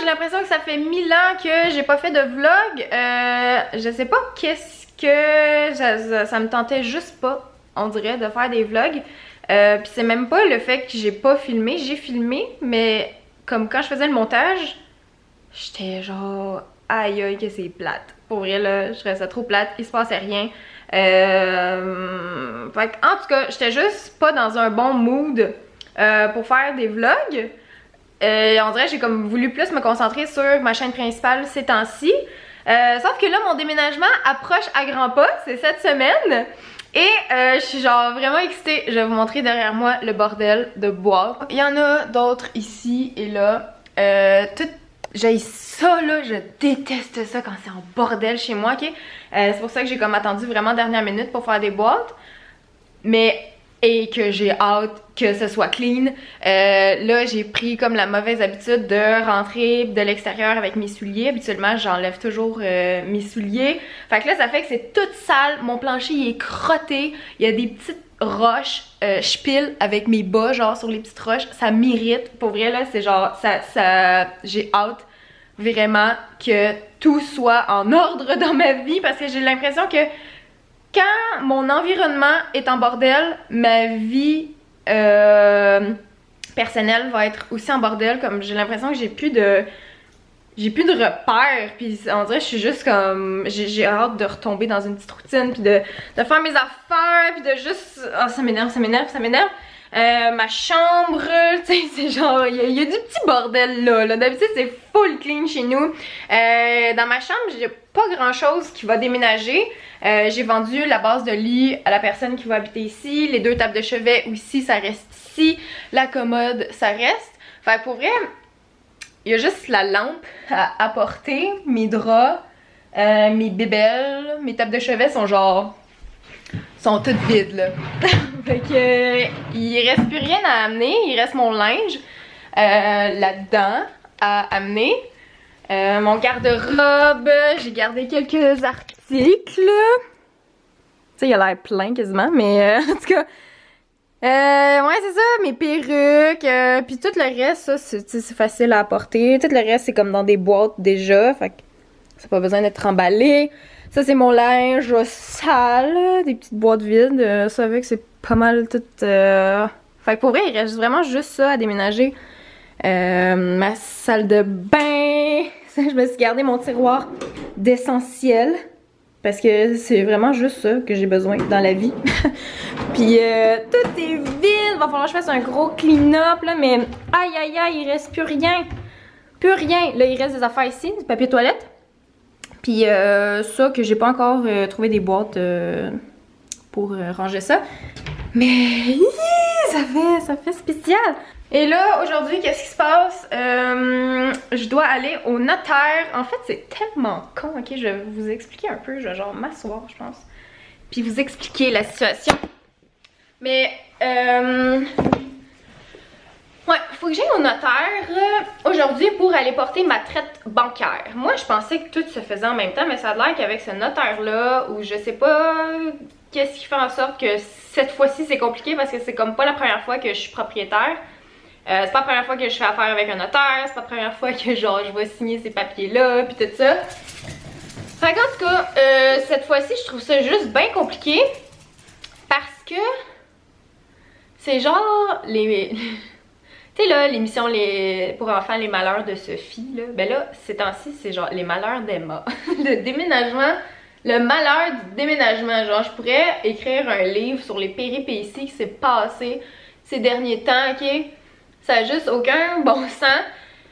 j'ai l'impression que ça fait 1000 ans que j'ai pas fait de vlog. Je sais pas qu'est-ce que... Ça me tentait juste pas, on dirait, de faire des vlogs. Puis c'est même pas le fait que j'ai pas filmé. J'ai filmé, mais comme quand je faisais le montage, j'étais genre... Aïe aïe que c'est plate. Pour vrai là, je trouvais ça trop plate, il se passait rien. Fait en tout cas, j'étais juste pas dans un bon mood pour faire des vlogs. On dirait que j'ai comme voulu plus me concentrer sur ma chaîne principale ces temps-ci. Sauf que là, mon déménagement approche à grands pas, c'est cette semaine. Et je suis genre vraiment excitée. Je vais vous montrer derrière moi le bordel de boîtes. Il y en a d'autres ici et là. J'ai ça là, je déteste ça quand c'est en bordel chez moi, ok? C'est pour ça que j'ai comme attendu vraiment dernière minute pour faire des boîtes. Et que j'ai hâte que ce soit clean. Là, j'ai pris comme la mauvaise habitude de rentrer de l'extérieur avec mes souliers. Habituellement, j'enlève toujours mes souliers. Fait que là, ça fait que c'est tout sale. Mon plancher, il est crotté. Il y a des petites roches. Je pile avec mes bas, genre, sur les petites roches. Ça m'irrite. Pour vrai, là, c'est genre... j'ai hâte vraiment que tout soit en ordre dans ma vie. Parce que j'ai l'impression que quand mon environnement est en bordel, ma vie personnelle va être aussi en bordel. Comme j'ai l'impression que j'ai plus de repères, puis on dirait que je suis juste comme... J'ai hâte de retomber dans une petite routine, puis de faire mes affaires, puis de juste... Oh, ça m'énerve, ça m'énerve, ça m'énerve. Ma chambre, tu sais, c'est genre... Il y a du petit bordel là. D'habitude, c'est full clean chez nous. Dans ma chambre, j'ai pas grand-chose qui va déménager. J'ai vendu la base de lit à la personne qui va habiter ici. Les 2 tables de chevet aussi, ça reste ici. La commode, ça reste. Fait que pour vrai... Il y a juste la lampe à apporter, mes draps, mes bébelles, mes tables de chevet sont genre... sont toutes vides là. Fait que il reste plus rien à amener, il reste mon linge là-dedans à amener. Mon garde-robe, j'ai gardé quelques articles. Tu sais, il a l'air plein quasiment, mais en tout cas... ouais, c'est ça, mes perruques, puis tout le reste, ça, c'est facile à apporter. Tout le reste, c'est comme dans des boîtes déjà, fait que ça n'a pas besoin d'être emballé. Ça, c'est mon linge sale, des petites boîtes vides. Ça fait que c'est pas mal tout... Fait que pour vrai, il reste vraiment juste ça à déménager. Ma salle de bain. Je me suis gardé mon tiroir d'essentiel. Parce que c'est vraiment juste ça que j'ai besoin dans la vie. Puis tout est vide. Va falloir que je fasse un gros clean-up là. Mais aïe aïe aïe, il reste plus rien. Plus rien. Là, il reste des affaires ici, du papier toilette. Puis ça que j'ai pas encore trouvé des boîtes pour ranger ça. Mais ça fait spécial. Et là, aujourd'hui, qu'est-ce qui se passe? Je dois aller au notaire. En fait, c'est tellement con, ok? Je vais vous expliquer un peu. Je vais genre m'asseoir, je pense. Puis vous expliquer la situation. Mais, ouais, faut que j'aille au notaire aujourd'hui pour aller porter ma traite bancaire. Moi, je pensais que tout se faisait en même temps, mais ça a l'air qu'avec ce notaire-là, où je sais pas qu'est-ce qui fait en sorte que cette fois-ci, c'est compliqué parce que c'est comme pas la première fois que je suis propriétaire. C'est pas la première fois que je fais affaire avec un notaire, c'est pas la première fois que genre je vais signer ces papiers-là, puis tout ça. Fait qu'en tout cas, cette fois-ci, je trouve ça juste bien compliqué parce que c'est genre les... Tu sais là, l'émission pour enfants, les malheurs de Sophie, là, ben là, ces temps-ci, c'est genre les malheurs d'Emma. Le déménagement, le malheur du déménagement. Genre, je pourrais écrire un livre sur les péripéties qui s'est passé ces derniers temps, ok? Ça n'a juste aucun bon sens.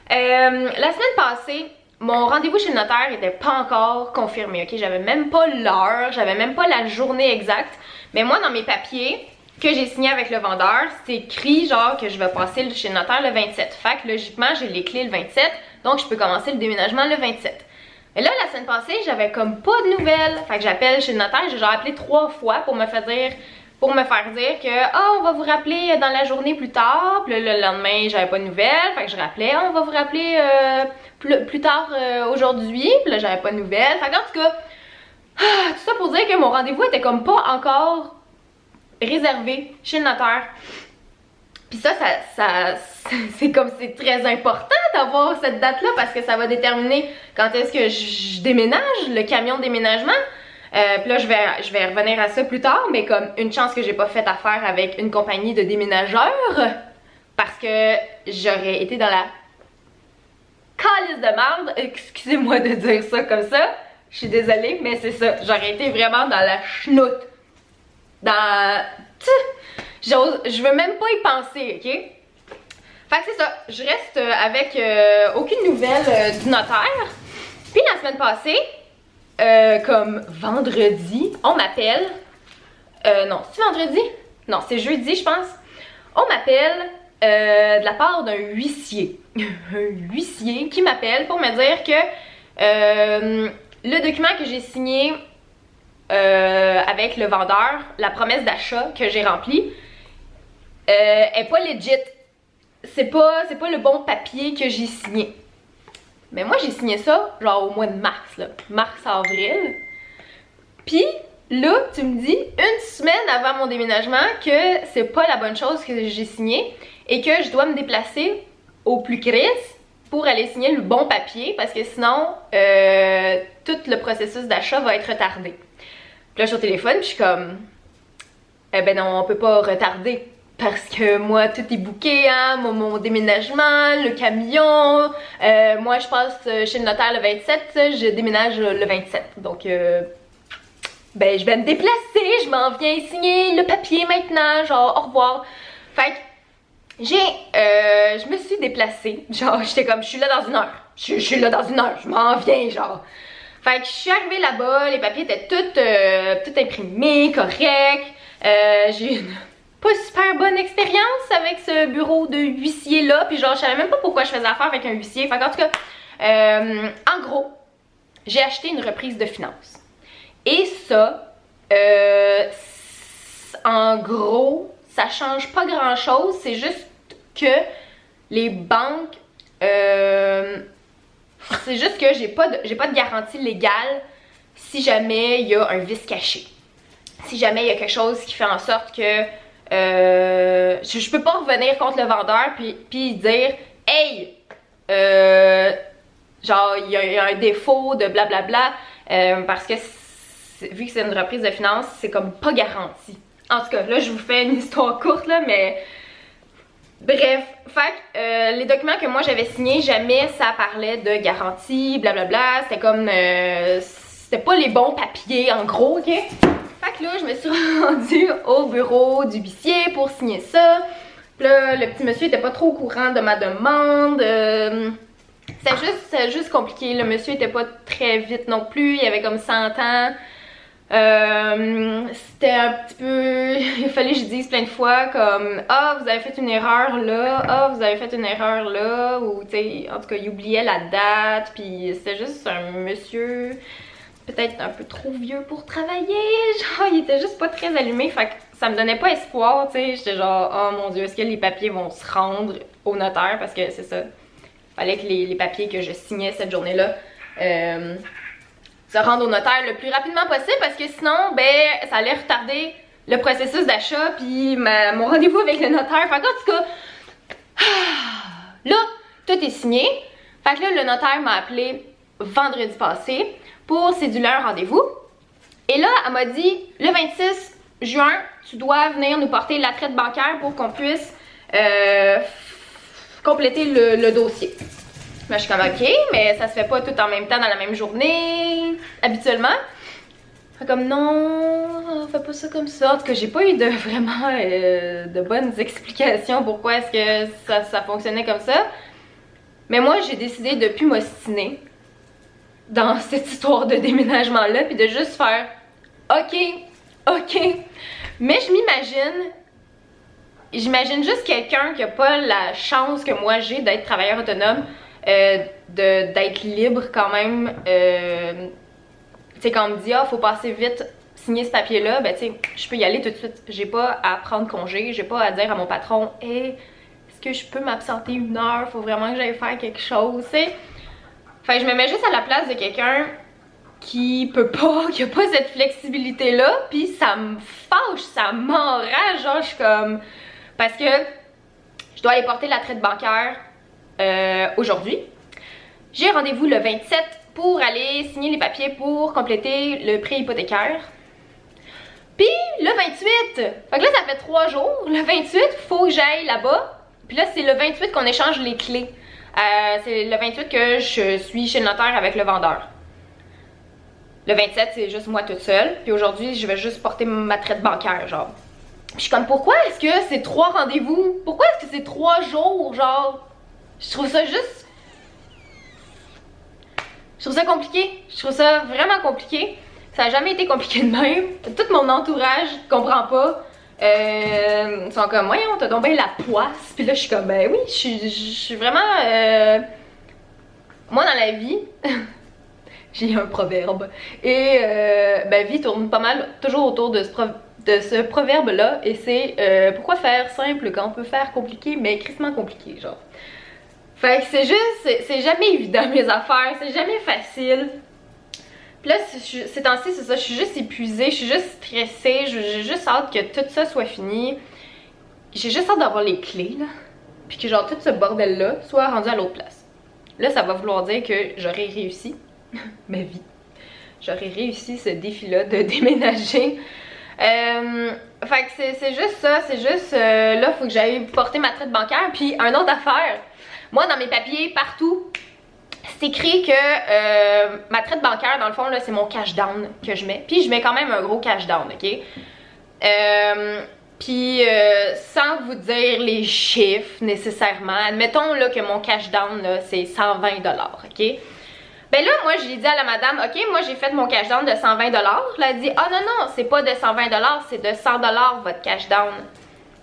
La semaine passée, mon rendez-vous chez le notaire n'était pas encore confirmé, ok? J'avais même pas l'heure, j'avais même pas la journée exacte. Mais moi, dans mes papiers que j'ai signés avec le vendeur, c'est écrit genre que je vais passer chez le notaire le 27. Fait que logiquement, j'ai les clés le 27, donc je peux commencer le déménagement le 27. Mais là, la semaine passée, j'avais comme pas de nouvelles. Fait que j'appelle chez le notaire, j'ai genre appelé 3 fois pour me faire dire que on va vous rappeler dans la journée plus tard. Puis le lendemain, j'avais pas de nouvelles. Fait que je rappelais, on va vous rappeler plus tard aujourd'hui. Puis là, j'avais pas de nouvelles. Fait que en tout cas, tout ça pour dire que mon rendez-vous était comme pas encore réservé chez le notaire. Puis ça c'est comme c'est très important d'avoir cette date-là parce que ça va déterminer quand est-ce que je déménage, le camion de déménagement. Puis là, je vais revenir à ça plus tard, mais comme une chance que j'ai pas fait affaire avec une compagnie de déménageurs parce que j'aurais été dans la calice de merde. Excusez-moi de dire ça comme ça. Je suis désolée, mais c'est ça. J'aurais été vraiment dans la chenoute. Je veux même pas y penser, ok? Fait que c'est ça. Je reste avec aucune nouvelle du notaire. Puis la semaine passée, comme vendredi, on m'appelle. Non, c'est vendredi? Non, c'est jeudi, je pense. On m'appelle de la part d'un huissier. Un huissier qui m'appelle pour me dire que le document que j'ai signé avec le vendeur, la promesse d'achat que j'ai remplie, est pas legit. C'est pas le bon papier que j'ai signé. Mais moi, j'ai signé ça genre au mois de mars, là. Mars-avril. Puis là, tu me dis, une semaine avant mon déménagement, que c'est pas la bonne chose que j'ai signé et que je dois me déplacer au plus crisse pour aller signer le bon papier parce que sinon, tout le processus d'achat va être retardé. Puis là, je suis au téléphone, puis je suis comme, eh ben non, on peut pas retarder. Parce que moi, tout est booké, hein, mon déménagement, le camion. Moi, je passe chez le notaire le 27, je déménage le 27. Donc, ben, je vais me déplacer, je m'en viens signer le papier maintenant, genre, au revoir. Fait que, je me suis déplacée. Genre, j'étais comme, je suis là dans une heure. Je suis là dans une heure, je m'en viens, genre. Fait que je suis arrivée là-bas, les papiers étaient tout imprimés, corrects. J'ai une pas super bonne expérience avec ce bureau de huissier là, puis genre je savais même pas pourquoi je faisais affaire avec un huissier. Fait qu'en tout cas, en gros, j'ai acheté une reprise de finances. Et ça, en gros, ça change pas grand chose, c'est juste que les banques, c'est juste que j'ai pas de garantie légale si jamais il y a un vice caché. Si jamais il y a quelque chose qui fait en sorte que je peux pas revenir contre le vendeur puis dire hey genre il y a un défaut de blablabla parce que vu que c'est une reprise de finances, c'est comme pas garanti. En tout cas, là je vous fais une histoire courte là, mais bref, fait que les documents que moi j'avais signés, jamais ça parlait de garantie, blablabla, c'était comme c'était pas les bons papiers en gros, ok? Fait que là, je me suis rendue au bureau du huissier pour signer ça. Puis là, le petit monsieur était pas trop au courant de ma demande. C'était juste compliqué. Le monsieur était pas très vite non plus. Il avait comme 100 ans. C'était un petit peu... Il fallait que je dise plein de fois comme « Ah, vous avez fait une erreur là. Ah, vous avez fait une erreur là. » Ou tu sais, en tout cas, il oubliait la date. Puis c'était juste un monsieur... peut-être un peu trop vieux pour travailler, genre il était juste pas très allumé, fait que ça me donnait pas espoir, tu sais, j'étais genre oh mon dieu, est-ce que les papiers vont se rendre au notaire, parce que c'est ça, fallait que les papiers que je signais cette journée-là se rendent au notaire le plus rapidement possible, parce que sinon, ben, ça allait retarder le processus d'achat, puis mon rendez-vous avec le notaire, fait qu'en tout cas, là, tout est signé, fait que là, le notaire m'a appelé vendredi passé, pour céduler un rendez-vous. Et là, elle m'a dit, le 26 juin, tu dois venir nous porter la traite bancaire pour qu'on puisse compléter le dossier. Moi, je suis comme, ok, mais ça se fait pas tout en même temps dans la même journée, habituellement. Fait comme, non, on fait pas ça comme ça. En tout cas, j'ai pas eu vraiment de bonnes explications pourquoi est-ce que ça fonctionnait comme ça. Mais moi, j'ai décidé de plus m'ostiner dans cette histoire de déménagement-là, puis de juste faire ok. Mais j'imagine juste quelqu'un qui a pas la chance que moi j'ai d'être travailleur autonome, d'être libre quand même. Tu sais, quand on me dit, faut passer vite, signer ce papier-là, ben tu sais, je peux y aller tout de suite. J'ai pas à prendre congé, j'ai pas à dire à mon patron, hey, est-ce que je peux m'absenter 1 heure, faut vraiment que j'aille faire quelque chose, tu sais. Fait que je me mets juste à la place de quelqu'un qui peut pas, qui a pas cette flexibilité-là, puis ça me fâche, ça m'enrage, genre je suis comme... Parce que Je dois aller porter la traite bancaire aujourd'hui. J'ai rendez-vous le 27 pour aller signer les papiers pour compléter le prêt hypothécaire. Puis le 28, fait que là ça fait 3 jours, le 28, faut que j'aille là-bas. Puis là c'est le 28 qu'on échange les clés. C'est le 28 que je suis chez le notaire avec le vendeur. Le 27 c'est juste moi toute seule. Puis aujourd'hui je vais juste porter ma traite bancaire genre. Puis je suis comme pourquoi est-ce que c'est 3 rendez-vous? Pourquoi est-ce que c'est 3 jours genre? Je trouve ça juste... Je trouve ça compliqué. Je trouve ça vraiment compliqué. Ça a jamais été compliqué de même. Tout mon entourage comprend pas. Ils sont comme, voyons, t'as donc bien la poisse. Puis là, je suis comme, ben oui, je suis vraiment... Moi, dans la vie, j'ai un proverbe. Et ben, vie tourne pas mal toujours autour de ce proverbe-là. Et c'est, pourquoi faire simple quand on peut faire compliqué, mais crissement compliqué, genre. Fait que c'est juste, c'est jamais évident mes affaires, c'est jamais facile. Puis là, ces temps-ci, c'est ça, je suis juste épuisée, je suis juste stressée, j'ai juste hâte que tout ça soit fini. J'ai juste hâte d'avoir les clés, là. Puis que genre tout ce bordel-là soit rendu à l'autre place. Là, ça va vouloir dire que j'aurai réussi ma vie. J'aurais réussi ce défi-là de déménager. Fait que c'est juste ça, c'est juste, là, faut que j'aille porter ma traite bancaire. Puis, une autre affaire, moi, dans mes papiers, partout, c'est écrit que ma traite bancaire, dans le fond, là, c'est mon cash down que je mets. Puis je mets quand même un gros cash down, ok? Puis sans vous dire les chiffres nécessairement, admettons là, que mon cash down, là, c'est 120$, ok? Ben là, moi, j'ai dit à la madame, ok, moi, j'ai fait mon cash down de 120$. Là, elle a dit, ah non, non, c'est pas de 120$, c'est de 100$ votre cash down.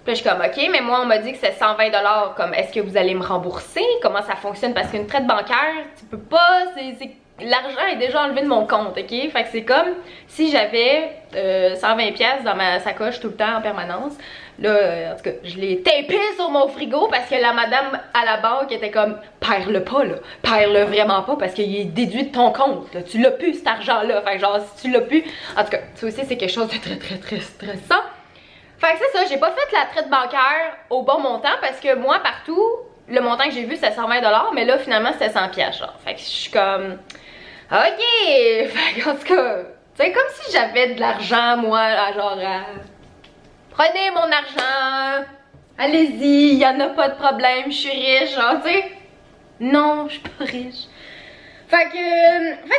Puis là, je suis comme, ok, mais moi, on m'a dit que c'est 120$. Comme, est-ce que vous allez me rembourser? Comment ça fonctionne? Parce qu'une traite bancaire, tu peux pas, l'argent est déjà enlevé de mon compte, ok? Fait que c'est comme si j'avais 120$ dans ma sacoche tout le temps en permanence. Là, en tout cas, je l'ai tapé sur mon frigo parce que la madame à la banque était comme, perds-le pas, là. Perds-le vraiment pas parce qu'il est déduit de ton compte, là. Tu l'as plus, cet argent-là. Fait que genre, si tu l'as plus... En tout cas, ça aussi, c'est quelque chose de très, très, très stressant. Fait que c'est ça, j'ai pas fait la traite bancaire au bon montant parce que moi, partout, le montant que j'ai vu, c'était 120$, mais là, finalement, c'était 100$, genre. Fait que je suis comme... Ok! Fait qu'en tout cas, c'est comme si j'avais de l'argent, moi, là, genre... Prenez mon argent! Allez-y, y en a pas de problème, je suis riche, genre, tu sais. Non, je suis pas riche. Fait que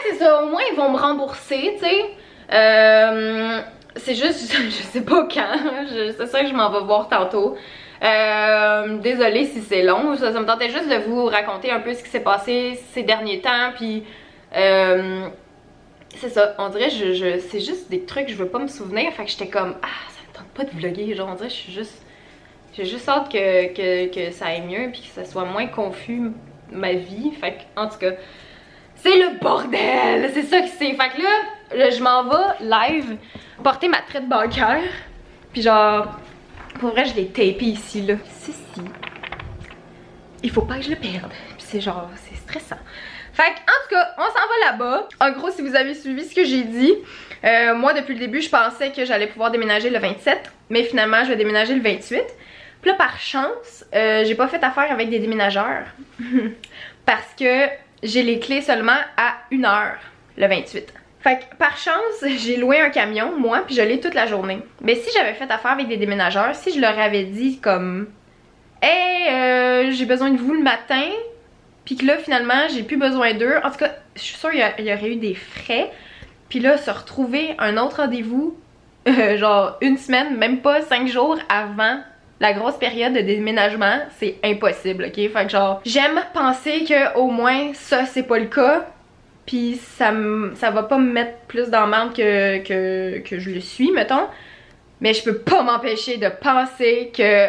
c'est ça, au moins, ils vont me rembourser, tu sais. C'est juste, je sais pas quand, c'est ça que je m'en vais voir tantôt. Désolée si c'est long, ça me tentait juste de vous raconter un peu ce qui s'est passé ces derniers temps, puis c'est ça, on dirait, c'est juste des trucs, je veux pas me souvenir, fait que j'étais comme, ah, ça me tente pas de vlogger, genre, on dirait, j'ai juste hâte que ça aille mieux, puis que ça soit moins confus, ma vie, fait que, en tout cas, c'est le bordel, c'est ça que c'est, fait que là, je m'en vais live porter ma traite bancaire, puis genre, pour vrai, je l'ai tapé ici, là, ceci, il faut pas que je le perde, puis c'est genre, c'est stressant. Fait que, en tout cas, on s'en va là-bas. En gros, si vous avez suivi ce que j'ai dit, moi, depuis le début, je pensais que j'allais pouvoir déménager le 27, mais finalement, je vais déménager le 28. Puis là, par chance, j'ai pas fait affaire avec des déménageurs, parce que j'ai les clés seulement à 1h, le 28. Fait que, par chance, j'ai loué un camion, moi, puis je l'ai toute la journée. Mais si j'avais fait affaire avec des déménageurs, si je leur avais dit comme « Hey, j'ai besoin de vous le matin », puis que là, finalement, j'ai plus besoin d'eux. En tout cas, je suis sûre qu'il y aurait eu des frais. Puis là, se retrouver un autre rendez-vous, genre une semaine, même pas 5 jours avant la grosse période de déménagement, c'est impossible, ok? Fait que genre, j'aime penser que au moins ça, c'est pas le cas. Puis ça va pas me mettre plus dans le merde que je le suis, mettons. Mais je peux pas m'empêcher de penser que...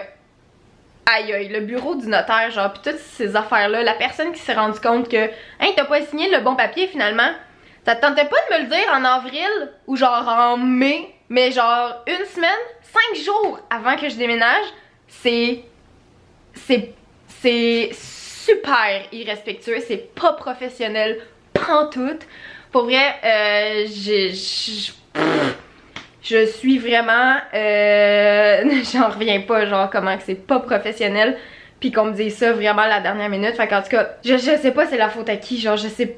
Aïe aïe, le bureau du notaire, genre, pis toutes ces affaires-là, la personne qui s'est rendu compte que, hein, t'as pas signé le bon papier finalement, ça te tentait pas de me le dire en avril ou genre en mai, mais genre une semaine, 5 jours avant que je déménage, c'est super irrespectueux, c'est pas professionnel, pantoute. Pour vrai, je suis vraiment, j'en reviens pas, genre comment que c'est pas professionnel. puis qu'on me dise ça vraiment à la dernière minute. Fait qu'en tout cas, je sais pas c'est la faute à qui, genre je sais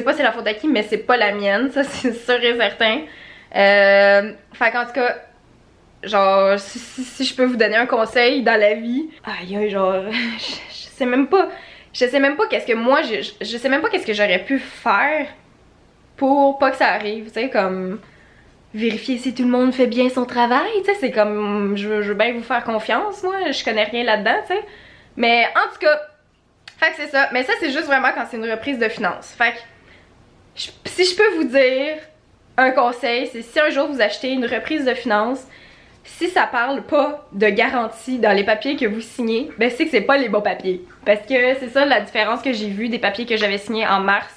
pas c'est la faute à qui, mais c'est pas la mienne, ça c'est sûr et certain. Fait qu'en tout cas, genre si je peux vous donner un conseil dans la vie, aïe genre, je sais même pas qu'est-ce que moi, je sais même pas qu'est-ce que j'aurais pu faire pour pas que ça arrive, tu sais, comme vérifier si tout le monde fait bien son travail, tu sais, c'est comme, je veux bien vous faire confiance, moi, je connais rien là-dedans, tu sais. Mais en tout cas, fait que c'est ça. Mais ça, c'est juste vraiment quand c'est une reprise de finances. Fait que, si je peux vous dire un conseil, c'est si un jour vous achetez une reprise de finances, si ça parle pas de garantie dans les papiers que vous signez, ben c'est que c'est pas les bons papiers. Parce que c'est ça la différence que j'ai vue des papiers que j'avais signés en mars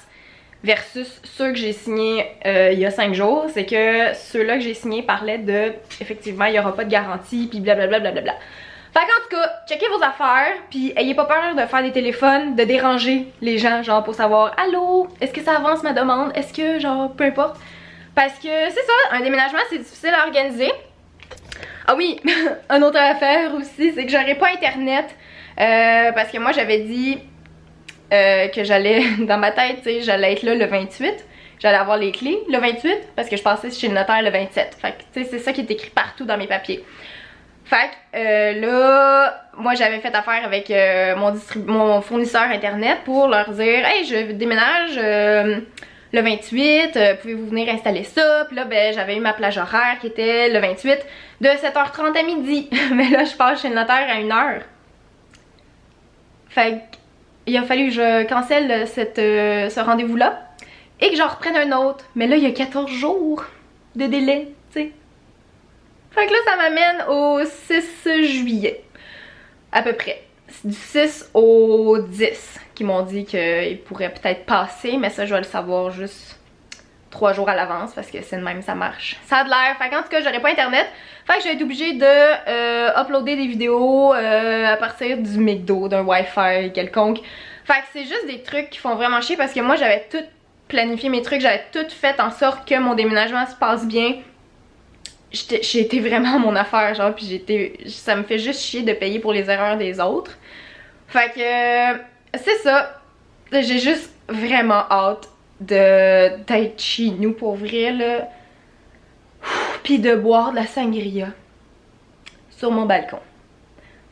versus ceux que j'ai signés il y a 5 jours, c'est que ceux-là que j'ai signés parlaient de, effectivement, il y aura pas de garantie, puis blablabla. Fait qu'en tout cas, checkez vos affaires, puis ayez pas peur de faire des téléphones, de déranger les gens, genre pour savoir, allô, est-ce que ça avance ma demande, est-ce que, genre, peu importe. Parce que c'est ça, un déménagement c'est difficile à organiser. Ah oui, une autre affaire aussi, c'est que j'aurais pas internet, parce que moi j'avais dit que j'allais, dans ma tête, tu sais, j'allais être là le 28. J'allais avoir les clés le 28 parce que je passais chez le notaire le 27. Fait que, tu sais, c'est ça qui est écrit partout dans mes papiers. Fait que là, moi j'avais fait affaire avec mon fournisseur internet pour leur dire « Hey, je déménage le 28, pouvez-vous venir installer ça? » Puis là, ben, j'avais eu ma plage horaire qui était le 28 de 7h30 à midi. Mais là, je passe chez le notaire à 1h. Fait que il a fallu que je cancelle ce rendez-vous-là et que j'en reprenne un autre. Mais là, il y a 14 jours de délai, tu sais. Fait que là, ça m'amène au 6 juillet, à peu près. Du 6 au 10, qui m'ont dit qu'ils pourraient peut-être passer, mais ça, je vais le savoir juste 3 jours à l'avance parce que c'est de même, ça marche. Ça a de l'air. Fait qu'en tout cas, j'aurais pas internet. Fait que je vais être obligée de uploader des vidéos à partir du McDo, d'un Wi-Fi quelconque. Fait que c'est juste des trucs qui font vraiment chier parce que moi, j'avais tout planifié mes trucs, j'avais tout fait en sorte que mon déménagement se passe bien. J'ai été vraiment à mon affaire, genre, puis ça me fait juste chier de payer pour les erreurs des autres. Fait que c'est ça. J'ai juste vraiment hâte d'être chez nous pour vrai, là. Puis de boire de la sangria sur mon balcon.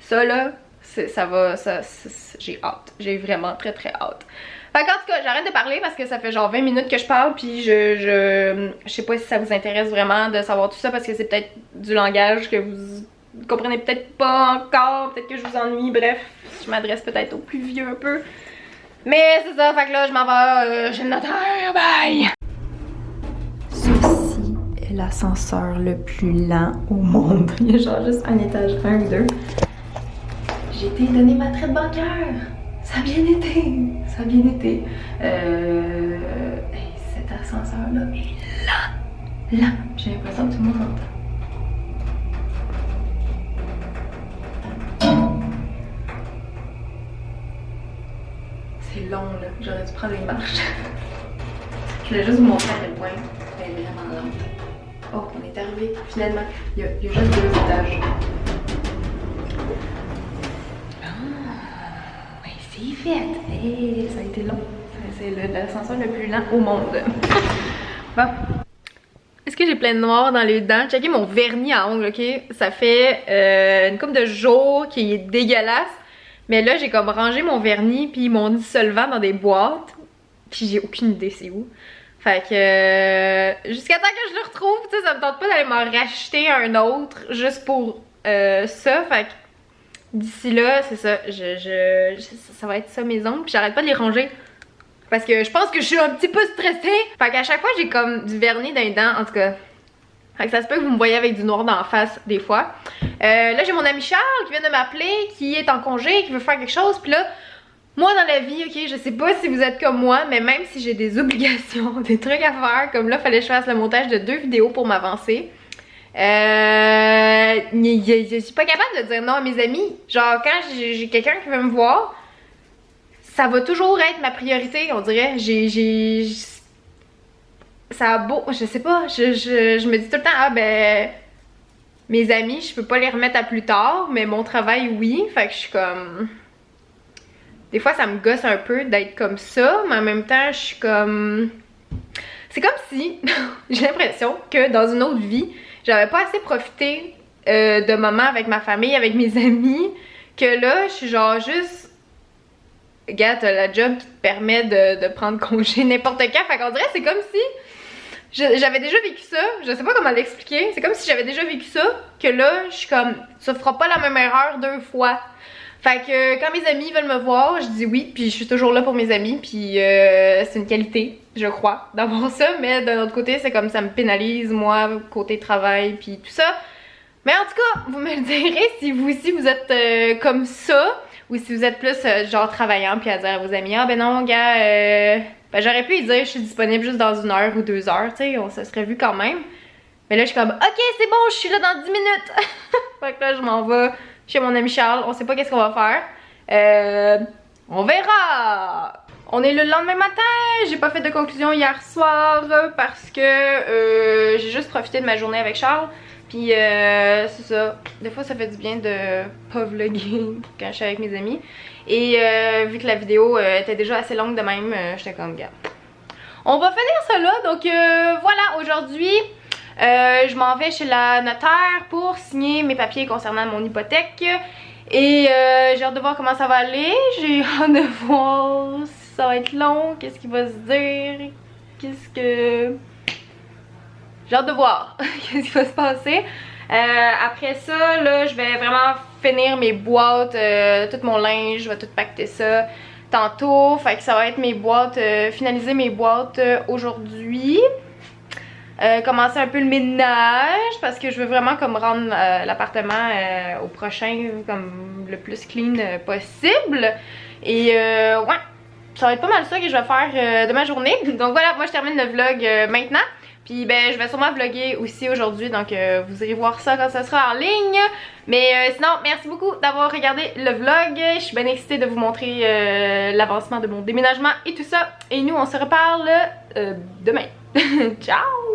Ça là, j'ai hâte. J'ai vraiment très hâte. Fait qu'en tout cas, j'arrête de parler parce que ça fait genre 20 minutes que je parle, puis je sais pas si ça vous intéresse vraiment de savoir tout ça parce que c'est peut-être du langage que vous comprenez peut-être pas encore, peut-être que je vous ennuie, bref, je m'adresse peut-être aux plus vieux un peu. Mais c'est ça, fait que là je m'en vais chez le notaire, bye! Ceci est l'ascenseur le plus lent au monde. Il y a genre juste un étage, 1 ou 2. J'ai été donner ma traite bancaire. Ça a bien été. Ça a bien été. Hey, cet ascenseur-là est lent. J'ai l'impression que tout le monde m'entend. C'est long là. J'aurais dû prendre une marche. Je voulais juste vous montrer à quel point elle est vraiment lente. Oh, on est arrivé. Finalement, il y a juste 2 étages. C'est fait! Hey, ça a été long. C'est l'ascenseur le plus lent au monde. Bon. Est-ce que j'ai plein de noir dans les dents? Checkez mon vernis à ongles, ok? Ça fait une couple de jours qu'il est dégueulasse. Mais là, j'ai comme rangé mon vernis puis mon dissolvant dans des boîtes. Puis j'ai aucune idée c'est où. Fait que jusqu'à temps que je le retrouve, tu sais, ça me tente pas d'aller m'en racheter un autre juste pour ça. Fait que d'ici là, c'est ça, ça va être ça mes ongles, puis j'arrête pas de les ranger. Parce que je pense que je suis un petit peu stressée. Fait qu'à chaque fois, j'ai comme du vernis dans les dents, en tout cas. Fait que ça se peut que vous me voyez avec du noir dans la face des fois. Là, j'ai mon ami Charles qui vient de m'appeler, qui est en congé, qui veut faire quelque chose. Puis là, moi dans la vie, ok, je sais pas si vous êtes comme moi, mais même si j'ai des obligations, des trucs à faire, comme là, fallait que je fasse le montage de 2 vidéos pour m'avancer. Je suis pas capable de dire non à mes amis. Genre quand j'ai quelqu'un qui veut me voir, ça va toujours être ma priorité, on dirait. Ça a beau, je sais pas, je me dis tout le temps, ah ben mes amis, je peux pas les remettre à plus tard, mais mon travail oui, fait que je suis comme des fois ça me gosse un peu d'être comme ça, mais en même temps je suis comme... C'est comme si j'ai l'impression que dans une autre vie, j'avais pas assez profité de moments avec ma famille, avec mes amis, que là je suis genre juste... Regarde, t'as la job qui te permet de prendre congé n'importe quand, fait qu'on dirait c'est comme si... J'avais déjà vécu ça, je sais pas comment l'expliquer, c'est comme si j'avais déjà vécu ça, que là, je suis comme, tu feras pas la même erreur 2 fois. Fait que quand mes amis veulent me voir, je dis oui, puis je suis toujours là pour mes amis, puis c'est une qualité, je crois, d'avoir ça, mais d'un autre côté, c'est comme ça me pénalise, moi, côté travail, puis tout ça. Mais en tout cas, vous me le direz si vous aussi vous êtes comme ça, ou si vous êtes plus genre travaillant, puis à dire à vos amis, ah ben non, gars, ben j'aurais pu lui dire je suis disponible juste dans 1 heure ou 2 heures, tu sais, on se serait vu quand même. Mais là je suis comme ok c'est bon, je suis là dans 10 minutes. Fait que là je m'en vais chez mon ami Charles, on sait pas qu'est-ce qu'on va faire. On verra. On est le lendemain matin, j'ai pas fait de conclusion hier soir parce que j'ai juste profité de ma journée avec Charles. Puis c'est ça, des fois ça fait du bien de pas vlogger quand je suis avec mes amis. Et vu que la vidéo était déjà assez longue de même, j'étais comme gars. On va finir ça là, donc voilà, aujourd'hui je m'en vais chez la notaire pour signer mes papiers concernant mon hypothèque. Et j'ai hâte de voir comment ça va aller, j'ai hâte de voir si ça va être long, qu'est-ce qu'il va se dire, qu'est-ce que... J'ai hâte de voir qu'est-ce qui va se passer. Après ça, là, je vais vraiment finir mes boîtes, tout mon linge, je vais tout pacter ça tantôt. Fait que ça va être mes boîtes, finaliser mes boîtes aujourd'hui. Commencer un peu le ménage parce que je veux vraiment comme rendre l'appartement au prochain comme le plus clean possible. Et ouais, ça va être pas mal ça que je vais faire de ma journée. Donc voilà, moi je termine le vlog maintenant. Puis ben je vais sûrement vlogger aussi aujourd'hui, donc vous irez voir ça quand ça sera en ligne. Mais sinon, merci beaucoup d'avoir regardé le vlog. Je suis bien excitée de vous montrer l'avancement de mon déménagement et tout ça. Et nous, on se reparle demain. Ciao!